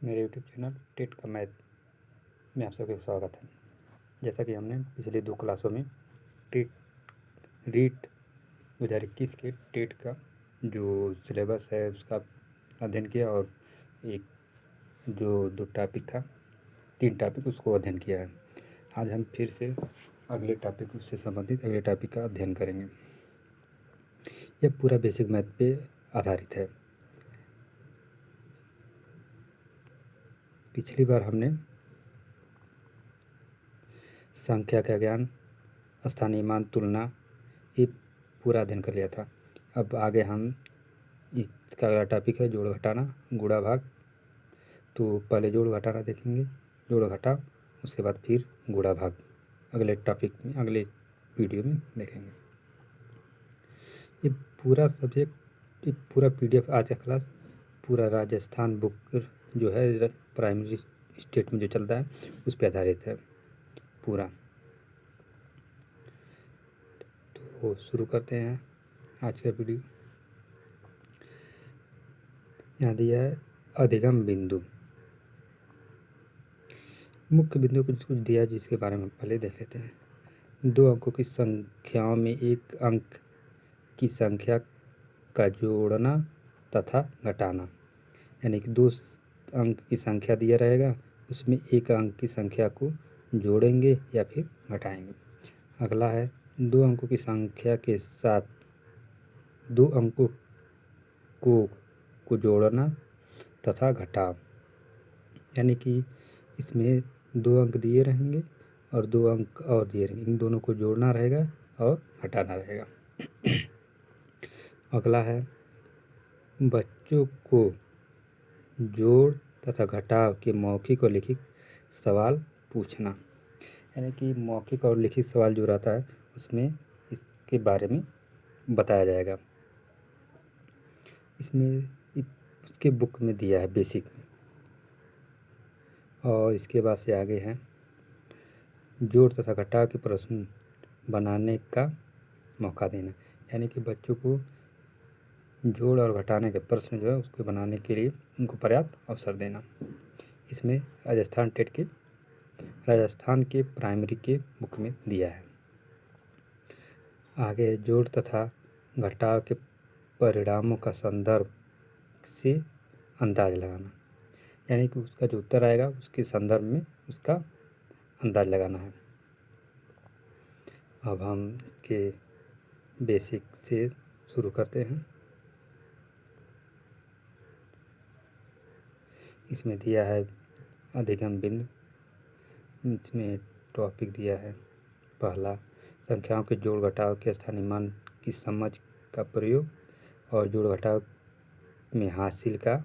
मेरे YouTube channel TET का math में आप सबका स्वागत है। जैसा कि हमने पिछले 2 क्लासों में टेट रीट 2021 के टेट का जो सिलेबस है उसका अध्ययन किया और एक जो 2 टॉपिक था 3 टॉपिक उसको अध्ययन किया है। आज हम फिर से अगले टॉपिक उससे संबंधित अगले टॉपिक का अध्ययन करेंगे। यह पूरा बेसिक मैथ पे आधारित है। पिछली बार हमने संख्या का ज्ञान, स्थानीय मान, तुलना ये पूरा अध्ययन कर लिया था। अब आगे हम इसका अगला टॉपिक है जोड़ घटाना, गुणा भाग। तो पहले जोड़ घटाना देखेंगे, जोड़ घटाव, उसके बाद फिर गुणा भाग अगले टॉपिक में अगले वीडियो में देखेंगे। ये पूरा सब्जेक्ट, ये पूरा PDF आज का क्लास पूरा राजस्थान बुक जो है प्राइमरी स्टेट में जो चलता है उस पर आधारित है पूरा। तो शुरू करते हैं आज का वीडियो। यहाँ दिया है अधिगम बिंदु। मुख्य बिंदु कुछ दिया है जिसके बारे में पहले देख लेते हैं। 2 अंकों की संख्याओं में एक अंक की संख्या का जोड़ना तथा घटाना, यानी कि 2 अंक की संख्या दिया रहेगा, उसमें एक अंक की संख्या को जोड़ेंगे या फिर घटाएंगे। अगला है 2 अंकों की संख्या के साथ 2 अंकों को जोड़ना तथा घटाव, यानी कि इसमें 2 अंक दिए रहेंगे और 2 अंक और दिए रहेंगे, इन दोनों को जोड़ना रहेगा और घटाना रहेगा। अगला है बच्चों को जोड़ तथा घटाव के मौखिक और लिखित सवाल पूछना, यानी कि मौखिक और लिखित सवाल जो रहता है उसमें इसके बारे में बताया जाएगा। इसमें उसके बुक में दिया है बेसिक में। और इसके बाद से आगे है जोड़ तथा घटाव के प्रश्न बनाने का मौका देना, यानी कि बच्चों को जोड़ और घटाने के प्रश्न जो है उसको बनाने के लिए उनको पर्याप्त अवसर देना। इसमें राजस्थान के प्राइमरी के बुक में दिया है। आगे जोड़ तथा घटाव के परिणामों का संदर्भ से अंदाज लगाना, यानी कि उसका जो उत्तर आएगा उसके संदर्भ में उसका अंदाज लगाना है। अब हम इसके बेसिक से शुरू करते हैं। इसमें दिया है अधिगम बिंदु। इसमें टॉपिक दिया है पहला संख्याओं के जोड़ घटाव के स्थानीय मान की समझ का प्रयोग और जोड़ घटाव में हासिल का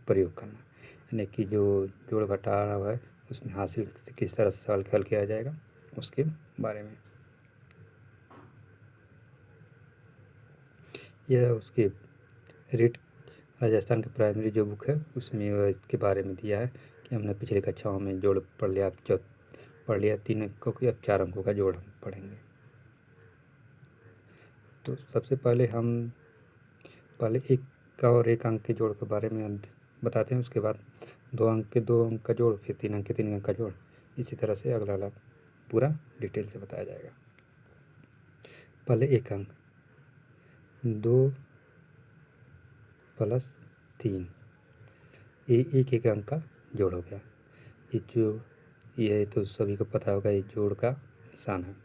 प्रयोग करना, यानी कि जो जोड़ घटाव है उसमें हासिल किस तरह से सवाल हल किया जाएगा उसके बारे में। यह उसके रीट राजस्थान के प्राइमरी जो बुक है उसमें इसके बारे में दिया है कि हमने पिछली कक्षाओं में जोड़ पढ़ लिया, पढ़ लिया 3 अंकों की, अब 4 अंकों का जोड़ हम पढ़ेंगे। तो सबसे पहले हम एक का और 1 अंक के जोड़ के बारे में बताते हैं, उसके बाद 2 अंक के 2 अंक का जोड़, फिर 3 अंक के 3 अंक का जोड़, इसी तरह से अगला पूरा डिटेल से बताया जाएगा। पहले 1 अंक 2 + 3, ये एक अंक का जोड़ हो गया। ये तो सभी को पता होगा, ये जोड़ का निशान है।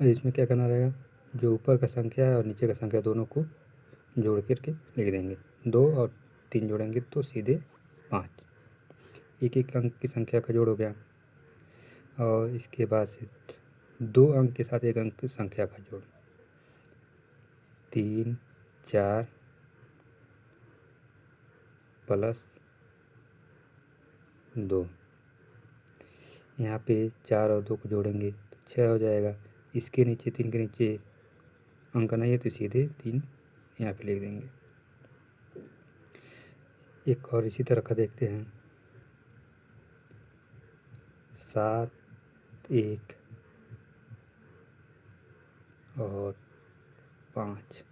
और इसमें क्या करना रहेगा, जो ऊपर का संख्या है और नीचे का संख्या दोनों को जोड़ करके लिख देंगे। 2 और 3 जोड़ेंगे तो सीधे 5, एक अंक की संख्या का जोड़ हो गया। और इसके बाद से 2 अंक के साथ 1 अंक की संख्या का जोड़, 3 4 + 2, यहाँ पे 4 और 2 को जोड़ेंगे तो 6 हो जाएगा। इसके नीचे 3 के नीचे अंक नहीं है तो सीधे 3 यहाँ पे लिख देंगे। एक और इसी तरह का देखते हैं, 7 1 और 5,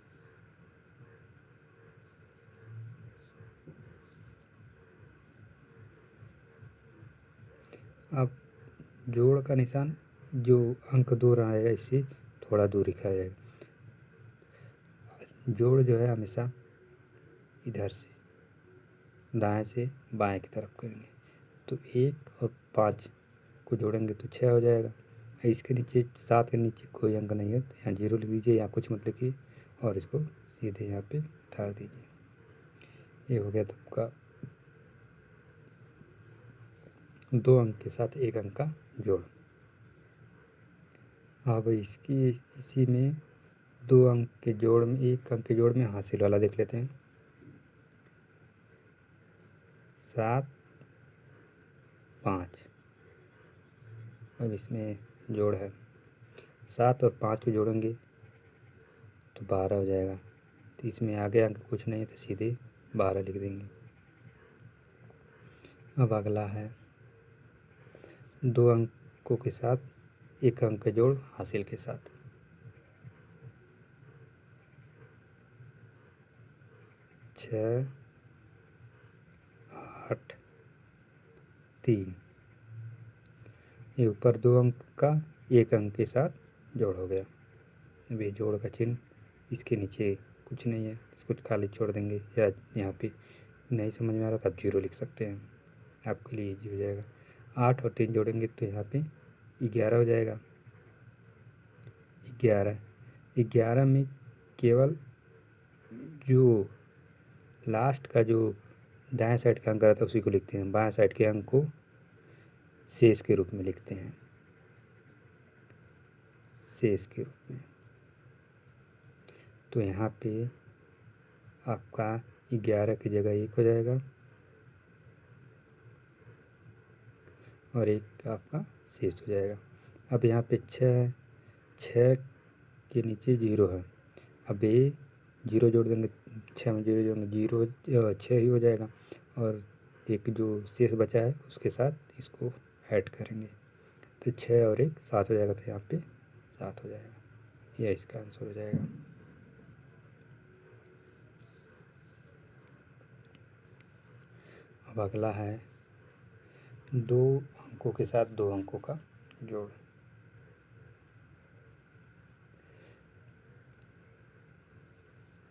अब जोड़ का निशान जो अंक 2 रहा है इससे थोड़ा दूर रखा जाएगा। जोड़ जो है हमेशा इधर से दाएं से बाएं की तरफ करेंगे। तो 1 और 5 को जोड़ेंगे तो 6 हो जाएगा। इसके नीचे 7 के नीचे कोई अंक नहीं है तो यहाँ 0 लिख दीजिए, यहाँ कुछ मत लिखिए और इसको सीधे यहाँ पे उतार दीजिए। ये हो गया आपका 2 अंक के साथ 1 अंक का जोड़। अब इसी में 2 अंक के जोड़ में 1 अंक के जोड़ में हासिल वाला देख लेते हैं। 7 5। अब इसमें जोड़ है 7 और 5 को जोड़ेंगे तो 12 हो जाएगा। तो इसमें आगे अंक कुछ नहीं है तो सीधे 12 लिख देंगे। अब अगला है 2 अंकों के साथ 1 अंक का जोड़ हासिल के साथ। 6 8 3। ये ऊपर 2 अंक का 1 अंक के साथ जोड़ हो गया। अब ये जोड़ का चिन्ह इसके नीचे कुछ नहीं है, इसको खाली छोड़ देंगे, या यहाँ पे नहीं समझ में आ रहा तो आप 0 लिख सकते हैं, आपके लिए ईजी हो जाएगा। 8 और 3 जोड़ेंगे तो यहाँ पे 11 हो जाएगा। 11 में केवल जो लास्ट का जो दाएं साइड का अंक रहता है उसी को लिखते हैं, बाएं साइड के अंक को शेष के रूप में लिखते हैं, शेष के रूप में। तो यहाँ पे आपका 11 की जगह 1 हो जाएगा और 1 आपका शेष हो जाएगा। अब यहाँ पे 6 है, 6 के नीचे 0 है। अब ये 0 जोड़ देंगे, 6 में 0 जोड़ेंगे 0 6 ही हो जाएगा और एक जो शेष बचा है उसके साथ इसको ऐड करेंगे तो 6 और 1 7 हो जाएगा। तो यहाँ पे 7 हो जाएगा, यह इसका आंसर हो जाएगा। अब अगला है 2 अंकों के साथ 2 अंकों का जोड़।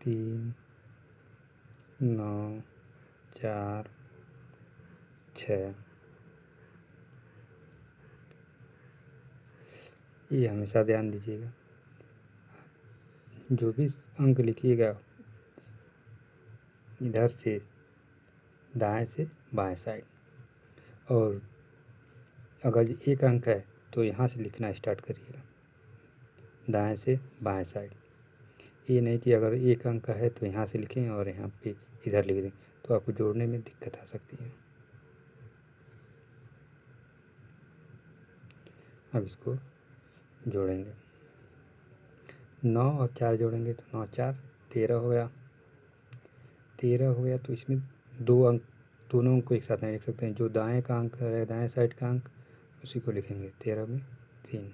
3 9 4 6। ये हमेशा ध्यान दीजिएगा, जो भी अंक लिखिएगा इधर से दाएं से बाएं साइड, और अगर 1 अंक है तो यहाँ से लिखना स्टार्ट करिएगा, दाएं से बाएं साइड। ये नहीं कि अगर 1 अंक है तो यहाँ से लिखें और यहाँ पे इधर लिख दें तो आपको जोड़ने में दिक्कत आ सकती है। अब इसको जोड़ेंगे, 9 और 4 जोड़ेंगे तो 9 4 13 हो गया। 13 हो गया तो इसमें 2 अंक, दोनों अंक को एक साथ नहीं लिख सकते हैं, जो दाएं का अंक है दाएं साइड का अंक उसी को लिखेंगे। 13 में 3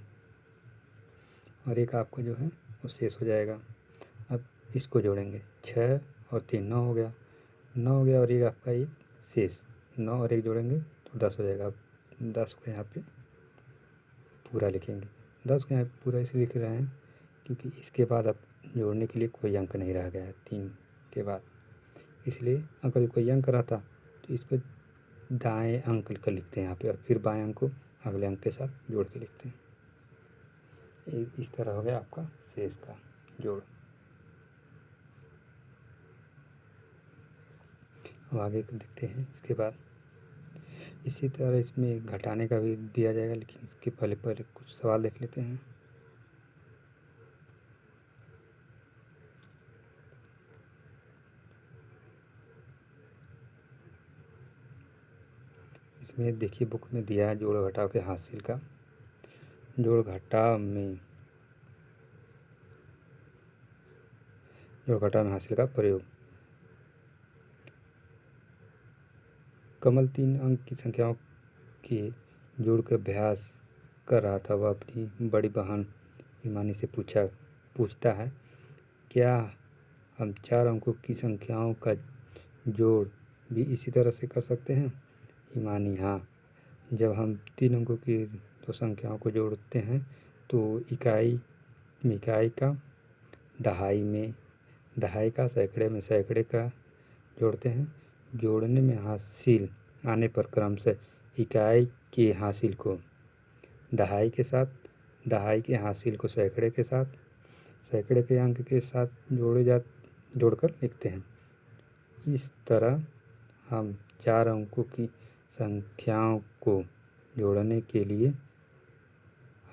और 1 आपका जो है वो शेष हो जाएगा। अब इसको जोड़ेंगे, 6 और 3 9 हो गया, 9 हो गया और 1 आपका 1 शेष, 9 और 1 जोड़ेंगे तो 10 हो जाएगा। अब 10 को यहाँ पे पूरा लिखेंगे। 10 को यहाँ पे पूरा इसलिए लिख रहे हैं क्योंकि इसके बाद अब जोड़ने के लिए कोई अंक नहीं रह गया है 3 के बाद, इसलिए अगर कोई अंक रहता तो इसको दाएं अंक का लिखते हैं यहाँ पे और फिर बाएं अंक को अगले अंक के साथ जोड़ के लिखते हैं। इस तरह हो गया आपका शेष का जोड़। अब आगे देखते हैं। इसके बाद इसी तरह इसमें घटाने का भी दिया जाएगा, लेकिन इसके पहले कुछ सवाल देख लेते हैं। इसमें देखिए बुक में दिया है जोड़ घटाव के हासिल का, जोड़ घटाव में हासिल का प्रयोग। कमल 3 अंक की संख्याओं के जोड़ का अभ्यास कर रहा था। वह अपनी बड़ी बहन हिमानी से पूछता है, क्या हम 4 अंकों की संख्याओं का जोड़ भी इसी तरह से कर सकते हैं? हिमानी, हाँ, जब हम 3 अंकों की दो संख्याओं को जोड़ते हैं तो इकाई का दहाई में, दहाई का सैकड़े में, सैकड़े का जोड़ते हैं। जोड़ने में हासिल आने पर क्रमशः इकाई के हासिल को दहाई के साथ, दहाई के हासिल को सैकड़े के साथ, सैकड़े के अंक के साथ जोड़कर लिखते हैं। इस तरह हम 4 अंकों की संख्याओं को जोड़ने के लिए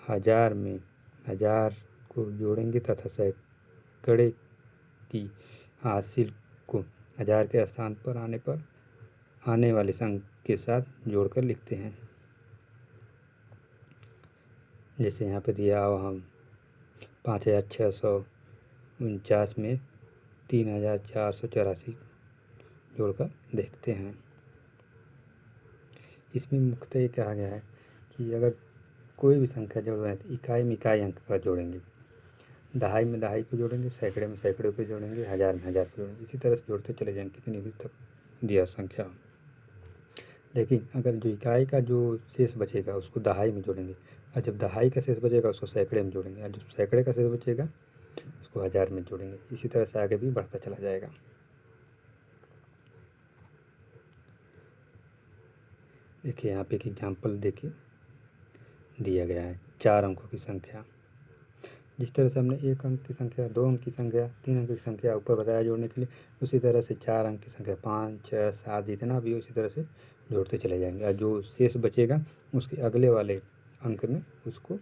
हज़ार में हज़ार को जोड़ेंगे तथा सैकड़े की हासिल को हज़ार के स्थान पर आने वाले अंक के साथ जोड़कर लिखते हैं। जैसे यहाँ पे दिया हो हम 5649 में 3484 जोड़कर देखते हैं। इसमें मुख्यतः ये कहा गया है कि अगर कोई भी संख्या जोड़ रहे हैं तो इकाई में इकाई अंक का जोड़ेंगे, दहाई में दहाई को जोड़ेंगे, सैकड़े में सैकड़े को जोड़ेंगे, हज़ार में हज़ार को जोड़ेंगे। इसी तरह से जोड़ते चले जाएंगे कितनी भी तक दिया संख्या। लेकिन अगर जो इकाई का जो शेष बचेगा उसको दहाई में जोड़ेंगे, और जब दहाई का शेष बचेगा उसको सैकड़े में जोड़ेंगे, और जब सैकड़े का शेष बचेगा उसको हज़ार में जोड़ेंगे। इसी तरह से आगे भी बढ़ता चला जाएगा। देखिए यहाँ पे एक एग्जाम्पल देखिए दिया गया है 4 अंकों की संख्या। जिस तरह से हमने 1 अंक की संख्या, 2 अंक की संख्या, 3 अंक की संख्या ऊपर बताया जोड़ने के लिए, उसी तरह से 4 अंक की संख्या 5, 6, 7 जितना भी हो उसी तरह से जोड़ते चले जाएंगे, और जो शेष बचेगा उसके अगले वाले अंक में उसको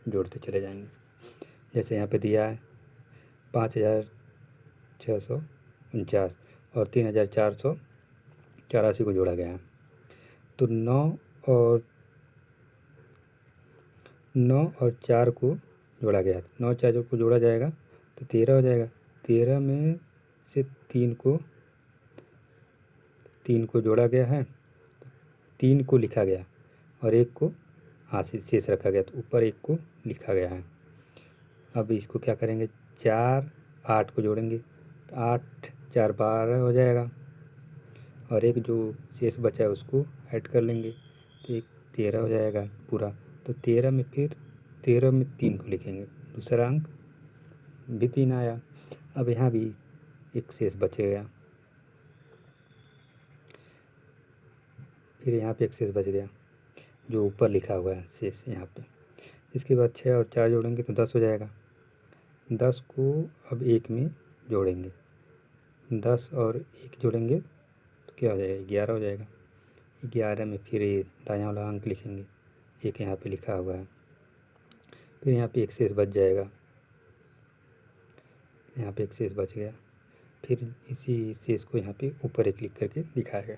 जोड़ते चले जाएंगे। जैसे यहाँ पे दिया है 5649 और 3484 को जोड़ा गया है, तो 9 और 4 को जोड़ा गया, 9 4 को जोड़ा जाएगा तो 13 हो जाएगा। 13 में से 3 को जोड़ा गया है, 3 को लिखा गया और 1 को हासिल शेष रखा गया, तो ऊपर 1 को लिखा गया है। अब इसको क्या करेंगे, 4 8 को जोड़ेंगे तो 8 4 12 हो जाएगा, और एक जो शेष बचा है उसको ऐड कर लेंगे तो 1 13 हो जाएगा पूरा। तो 13 में 3 को लिखेंगे, दूसरा अंक भी 3 आया। अब यहाँ भी एक शेष बचेगा, फिर यहाँ पे एक शेष बच गया जो ऊपर लिखा हुआ है शेष यहाँ पे। इसके बाद 6 और 4 जोड़ेंगे तो 10 हो जाएगा। 10 को अब 1 में जोड़ेंगे, 10 और 1 जोड़ेंगे तो क्या हो जाएगा, 11 हो जाएगा। 11 में फिर ये दायां वाला अंक लिखेंगे, एक यहाँ पे लिखा हुआ है, फिर यहाँ पे एक शेष बच जाएगा, यहाँ पे एक शेष बच गया, फिर इसी शेष को यहाँ पे ऊपर एक लिख करके दिखाएगा।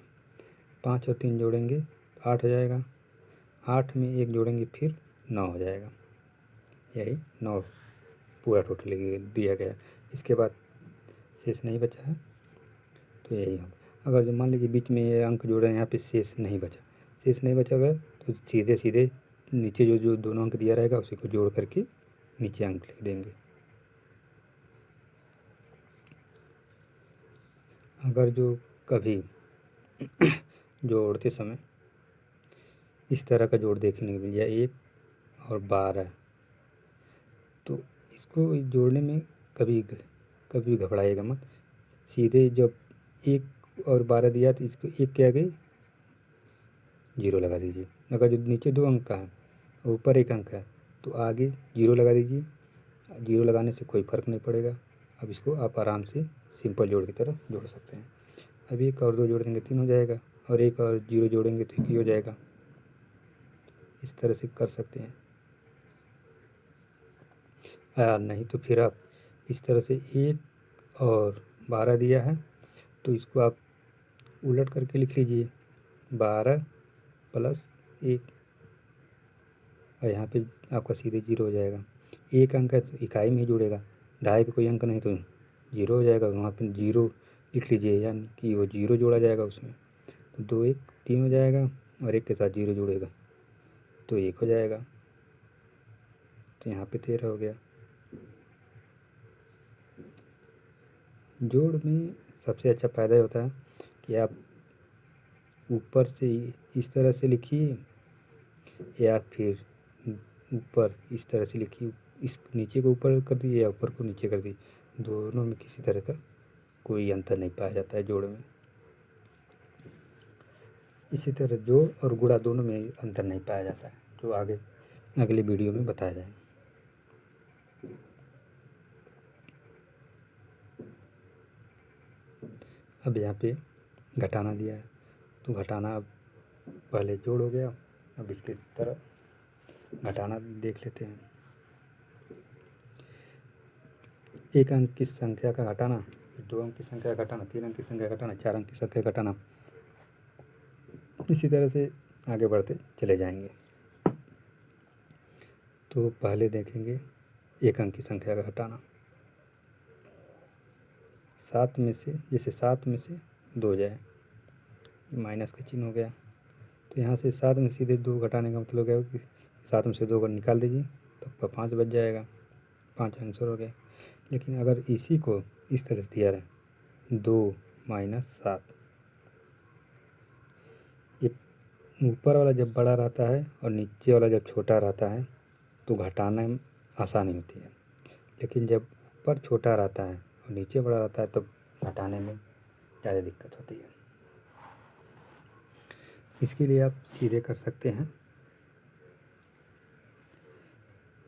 5 और 3 जोड़ेंगे तो 8 हो जाएगा, 8 में 1 जोड़ेंगे फिर 9 हो जाएगा। यही 9 पूरा टोटल दिया गया। इसके बाद शेष नहीं बचा है तो यही होगा। अगर जो मान लीजिए बीच में ये अंक जोड़े हैं, यहाँ पे शेष नहीं बचा अगर, तो सीधे नीचे जो दोनों अंक दिया रहेगा उसी को जोड़ करके नीचे अंक लिख देंगे। अगर जो कभी जोड़ते समय इस तरह का जोड़ देखने को मिल जाए 1 और 12, तो इसको जोड़ने में कभी घबराइएगा मत। सीधे जब 1 और 12 दिया तो इसको 1 के आगे 0 लगा दीजिए। अगर जो नीचे 2 अंक का है और ऊपर 1 अंक है तो आगे 0 लगा दीजिए। 0 लगाने से कोई फ़र्क नहीं पड़ेगा। अब इसको आप आराम से सिंपल जोड़ की तरह जोड़ सकते हैं। अब 1 और 2 जोड़ देंगे 3 हो जाएगा, और 1 और 0 जोड़ेंगे तो 1 ही हो जाएगा। इस तरह से कर सकते हैं। नहीं तो फिर आप इस तरह से 1 और 12 दिया है तो इसको आप उलट करके लिख लीजिए, 12 प्लस 1, और यहाँ पे आपका सीधे 0 हो जाएगा। 1 अंक है तो इकाई में ही जुड़ेगा, दहाई पे कोई अंक नहीं तो 0 हो जाएगा, वहाँ पे 0 लिख लीजिए, यानी कि वो 0 जोड़ा जाएगा उसमें। तो 2 1 3 हो जाएगा, और 1 के साथ 0 जुड़ेगा तो 1 हो जाएगा। तो यहाँ पे 13 हो गया। जोड़ में सबसे अच्छा फ़ायदा होता है कि आप ऊपर से इस तरह से लिखिए या फिर ऊपर इस तरह से लिखिए, इस नीचे को ऊपर कर दीजिए या ऊपर को नीचे कर दीजिए, दोनों में किसी तरह का कोई अंतर नहीं पाया जाता है जोड़ में। इसी तरह जोड़ और गुणा दोनों में अंतर नहीं पाया जाता है, जो आगे अगले वीडियो में बताया जाएगा। अब यहाँ पे घटाना दिया है, तो घटाना अब पहले जोड़ हो गया, अब इसकी तरह घटाना देख लेते हैं। एक अंक की संख्या का घटाना, दो अंक की संख्या का घटाना, तीन अंक की संख्या का घटाना, चार अंक की संख्या का घटाना, इसी तरह से आगे बढ़ते चले जाएंगे। तो पहले देखेंगे एक अंक की संख्या का घटाना। 7 में से, जैसे 7 में से 2 जाए, माइनस का चिन्ह हो गया, तो यहाँ से 7 में सीधे 2 घटाने का मतलब क्या है कि 7 में से 2 निकाल दीजिए तो आपका 5 बच जाएगा, 5 आंसर हो गया। लेकिन अगर इसी को इस तरह से दिया रहे 2 माइनस 7, ये ऊपर वाला जब बड़ा रहता है और नीचे वाला जब छोटा रहता है तो घटाने में आसानी होती है, लेकिन जब ऊपर छोटा रहता है और नीचे बड़ा रहता है तब घटाने में ज़्यादा दिक्कत होती है। इसके लिए आप सीधे कर सकते हैं,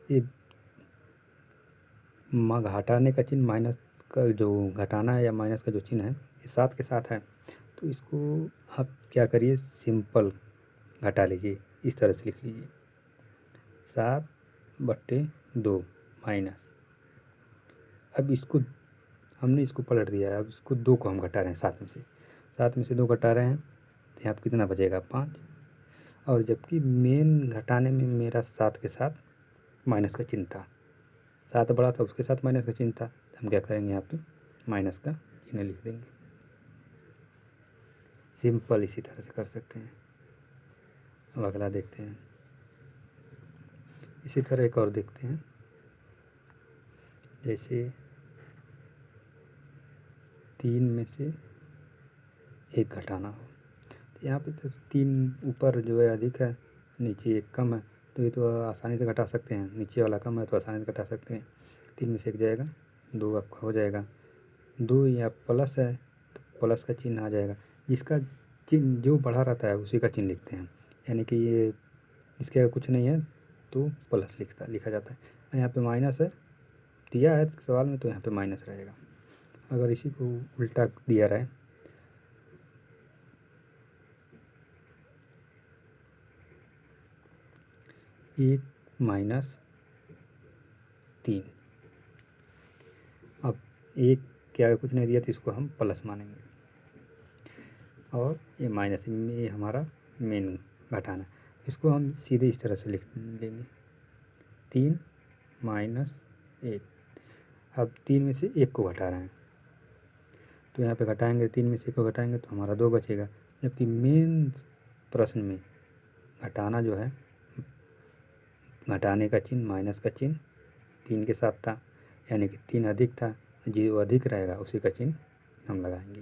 ये घटाने का चिन्ह माइनस का जो घटाना है या माइनस का जो चिन्ह है ये 7 के साथ है, तो इसको आप क्या करिए, सिंपल घटा लीजिए, इस तरह से लिख लीजिए 7/2 माइनस। अब इसको हमने इसको पलट दिया है, अब इसको 2 को हम घटा रहे हैं 7 में से 2 घटा रहे हैं तो यहाँ पर कितना बचेगा 5, और जबकि मेन घटाने में मेरा 7 के साथ माइनस का चिन्ह था, 7 बड़ा था उसके साथ माइनस का चिन्ह था, तो हम क्या करेंगे यहाँ पे माइनस का चिन्ह लिख देंगे। सिंपल इसी तरह से कर सकते हैं। अब अगला देखते हैं, इसी तरह एक और देखते हैं, जैसे 3 में से 1 घटाना हो, तो यहाँ पे तो 3 ऊपर जो है अधिक है, नीचे 1 कम है, तो ये तो आसानी से घटा सकते हैं, नीचे वाला कम है तो आसानी से घटा सकते हैं। 3 में से 1 जाएगा, 2 आपका हो जाएगा, 2 या प्लस है तो प्लस का चिन्ह आ जाएगा, जिसका चिन्ह जो बढ़ा रहता है उसी का चिन्ह लिखते हैं, यानी कि ये इसके अगर कुछ नहीं है तो प्लस लिखा जाता है। यहाँ पे माइनस है दिया है सवाल में, तो यहाँ पे माइनस रहेगा। अगर इसी को उल्टा दिया रहे, एक माइनस 3, अब एक क्या कुछ नहीं दिया तो इसको हम प्लस मानेंगे, और ये माइनस, ये हमारा मेन घटाना, इसको हम सीधे इस तरह से लिख लेंगे 3 माइनस 1। अब 3 में से 1 को घटा रहे हैं तो यहाँ पे घटाएंगे, 3 में से 1 को घटाएंगे तो हमारा 2 बचेगा, जबकि मेन प्रश्न में घटाना जो है, घटाने का चिन्ह माइनस का चिन्ह 3 के साथ था, यानी कि 3 अधिक था, जो अधिक रहेगा उसी का चिन्ह हम लगाएंगे,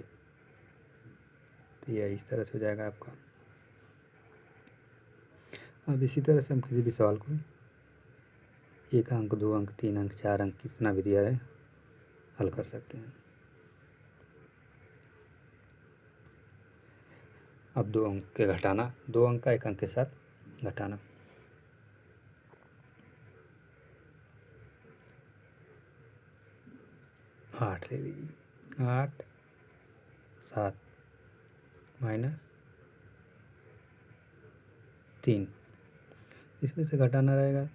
तो यह इस तरह से हो जाएगा आपका। अब इसी तरह से हम किसी भी सवाल को 1 अंक, 2 अंक, 3 अंक, 4 अंक कितना भी दिया रहे हल कर सकते हैं। अब 2 अंक के घटाना, 2 अंक का 1 अंक के साथ घटाना, आठ ले लीजिए, 8 7 माइनस 3, इसमें से घटाना रहेगा,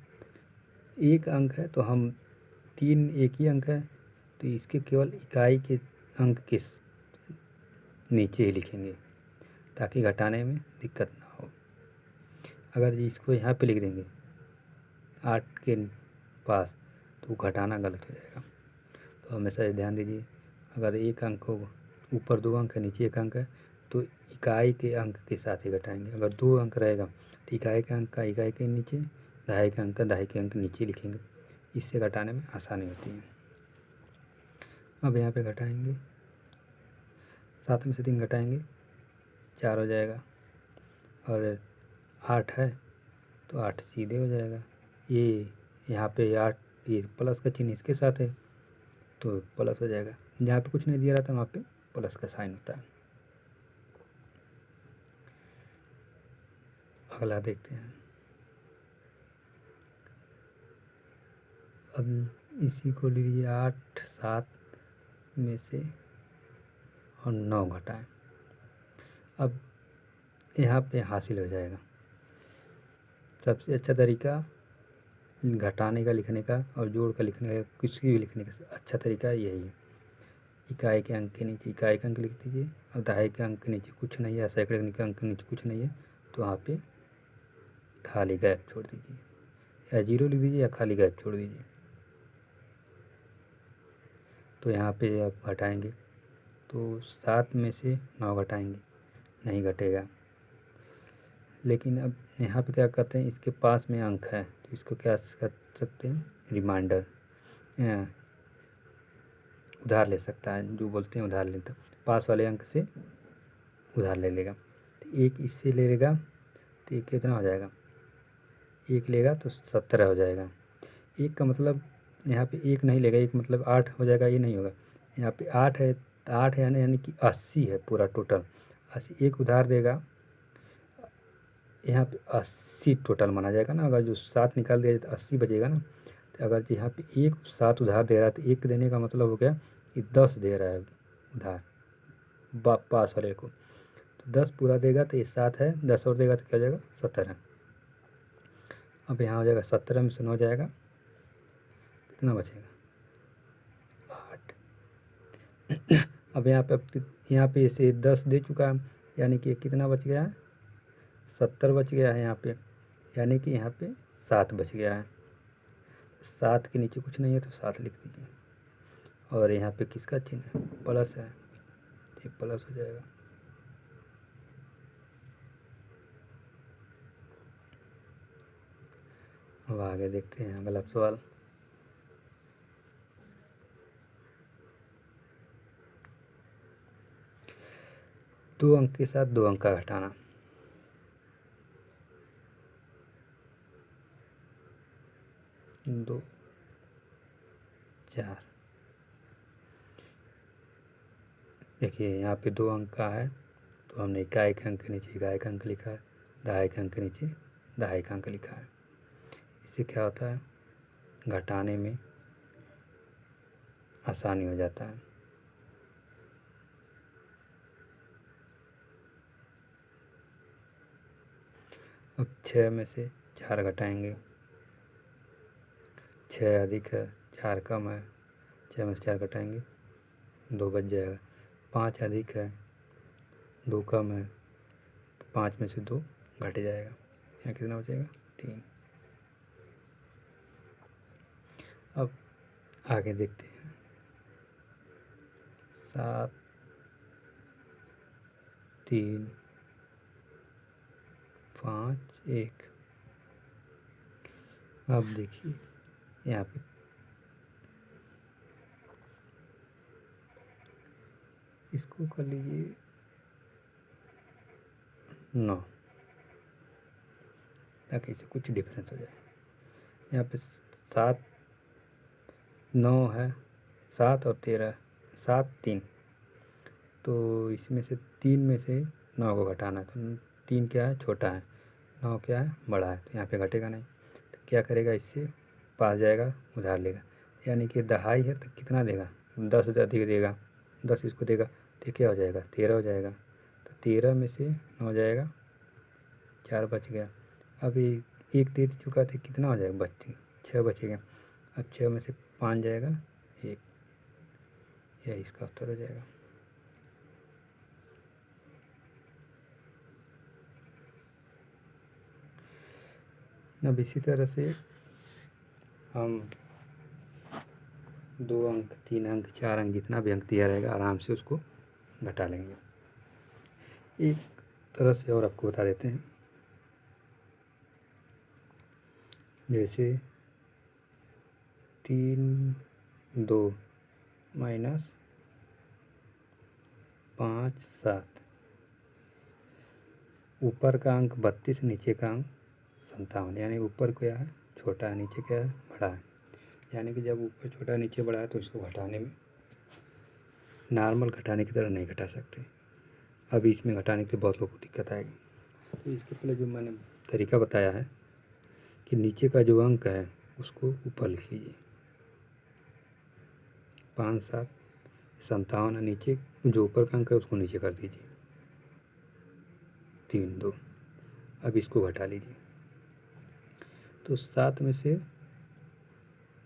1 अंक है तो हम 3 एक ही अंक है तो इसके केवल इकाई के अंक के नीचे ही लिखेंगे ताकि घटाने में दिक्कत ना हो। अगर इसको यहाँ पे लिख देंगे 8 के पास तो घटाना गलत हो जाएगा, तो हमेशा ध्यान दीजिए, अगर 1 अंक हो, ऊपर 2 अंक है नीचे 1 अंक है तो इकाई के अंक के साथ ही घटाएंगे। अगर 2 अंक रहेगा तो इकाई के अंक का इकाई के नीचे, दहाई के अंक का दहाई के अंक नीचे लिखेंगे, इससे घटाने में आसानी होती है। अब यहाँ पे घटाएंगे, 7 में से 3 घटाएंगे 4 हो जाएगा, और 8 है तो 8 सीधे हो जाएगा। ये यहाँ पे 8, ये प्लस का चिन्ह इसके साथ है तो प्लस हो जाएगा। जहाँ पे कुछ नहीं दिया रहता वहाँ पे प्लस का साइन होता है। अगला देखते हैं। अब इसी को लीजिए 8 7 में से और 9 घटाएं। अब यहाँ पे हासिल हो जाएगा। सबसे अच्छा तरीका घटाने का लिखने का और जोड़ का लिखने का, किसी भी लिखने का अच्छा तरीका यही है। इकाई के अंक के नीचे इकाई का अंक लिख दीजिए और दहाई के अंक के नीचे कुछ नहीं है, सैकड़े के अंक के नीचे कुछ नहीं है तो वहाँ पे खाली गैप छोड़ दीजिए, या जीरो लिख दीजिए या खाली गैप छोड़ दीजिए। तो यहाँ पे आप घटाएंगे तो 7 में से 9 घटाएंगे, नहीं घटेगा। लेकिन अब यहाँ पे क्या करते हैं, इसके पास में अंक है तो इसको क्या कर सकते हैं, रिमाइंडर उधार ले सकता है, जो बोलते हैं उधार लेता, पास वाले अंक से उधार ले लेगा। तो एक इससे ले लेगा तो एक कितना हो जाएगा, एक लेगा तो 17 हो जाएगा। एक का मतलब यहाँ पे एक नहीं लेगा, एक मतलब 8 हो जाएगा, ये नहीं होगा। यहाँ पे 8 है, 8 है यानी कि 80 है पूरा टोटल। 80 एक उधार देगा, यहाँ पे 80 टोटल माना जाएगा ना। अगर जो 7 निकाल दिया जाए तो 80 बचेगा ना। तो अगर यहाँ पे एक 7 उधार दे रहा है तो एक देने का मतलब हो गया कि 10 दे रहा है उधार पास वाले को। तो 10 पूरा देगा तो ये 7 है, 10 और देगा तो क्या हो जाएगा, 17 है। अब यहाँ हो जाएगा 17 में से 9 जाएगा, कितना बचेगा, 8। अब यहाँ पे इसे 10 दे चुका है, यानी कि कितना बच गया है, 70 बच गया है यहाँ पे, यानी कि यहाँ पे 7 बच गया है। 7 के नीचे कुछ नहीं है तो 7 लिख दीजिए। और यहाँ पे किसका चिन्ह है, प्लस है, ये प्लस हो जाएगा। अब आगे देखते हैं अगला सवाल। दो अंक के साथ 2 अंक का घटाना। दो 4, देखिए यहाँ पे 2 अंक का है तो हमने इकाई के अंक के नीचे इकाई का अंक लिखा है, दहाई के अंक के नीचे दहाई का अंक लिखा है। इससे क्या होता है, घटाने में आसानी हो जाता है। अब 6 में से 4 घटाएंगे, 6 अधिक है 4 कम है, 6 में से 4 घटाएंगे 2 बच जाएगा। 5 अधिक है 2 कम है तो 5 में से 2 घट जाएगा, यहाँ कितना बचेगा, 3। अब आगे देखते हैं। 7 3 5 1। अब देखिए यहाँ पे इसको कर लीजिए 9, ताकि इसे कुछ डिफरेंस हो जाए। यहाँ पे 7 9 है, 7 और 13, 7 3, तो इसमें से 3 में से 9 को घटाना है। तो 3 क्या है, छोटा है, 9 क्या है, बड़ा है, तो यहाँ पे घटेगा नहीं। तो क्या करेगा, इससे पास जाएगा, उधार लेगा। यानी कि दहाई है तो कितना देगा, 10 अधिक देगा, 10 इसको देगा तो क्या हो जाएगा, 13 हो जाएगा। तो 13 में से 9 जाएगा, 4 बच गया। अभी एक दे चुका था, कितना हो जाएगा, 6 बचेगा। अब 6 में से 5 जाएगा 1, यह इसका उत्तर हो जाएगा। अब इसी तरह से हम 2 अंक 3 अंक 4 अंक जितना भी अंक दिया रहेगा आराम से उसको घटा लेंगे। एक तरह से और आपको बता देते हैं, जैसे 3 2 माइनस 5 7, ऊपर का अंक 32, नीचे का अंक 57, यानी ऊपर क्या है छोटा है, नीचे क्या है बड़ा है। यानी कि जब ऊपर छोटा नीचे बड़ा है तो इसको घटाने में नॉर्मल घटाने की तरह नहीं घटा सकते। अभी इसमें घटाने के बहुत लोगों को दिक्कत आएगी। तो इसके पहले जो मैंने तरीका बताया है कि नीचे का जो अंक है उसको ऊपर लिख लीजिए, 5 7 57 है, नीचे जो ऊपर का अंक है उसको नीचे कर दीजिए 3 2। अब इसको घटा लीजिए तो 7 में से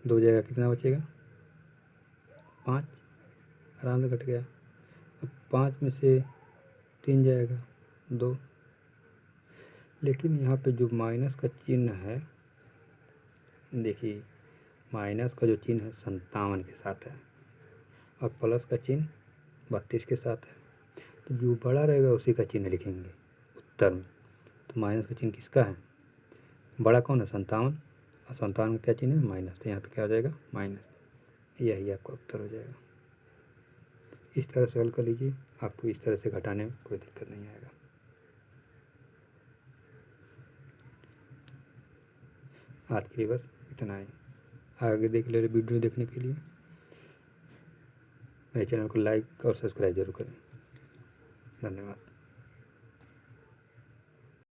2 जाएगा, कितना बचेगा 5, आराम से कट गया। अब 5 में से 3 जाएगा 2, लेकिन यहाँ पे जो माइनस का चिन्ह है, देखिए माइनस का जो चिन्ह है 57 के साथ है और प्लस का चिन्ह 32 के साथ है। तो जो बड़ा रहेगा उसी का चिन्ह लिखेंगे उत्तर में। तो माइनस का चिन्ह किसका है, बड़ा कौन है 57, और 57 का क्या चिन्ह है माइनस, तो यहाँ पे क्या हो जाएगा माइनस। यही आपका उत्तर हो जाएगा। इस तरह से हल कर लीजिए, आपको इस तरह से घटाने में कोई दिक्कत नहीं आएगा। आज के लिए बस इतना ही। आगे देख ले वीडियो देखने के लिए मेरे चैनल को लाइक और सब्सक्राइब जरूर करें। धन्यवाद।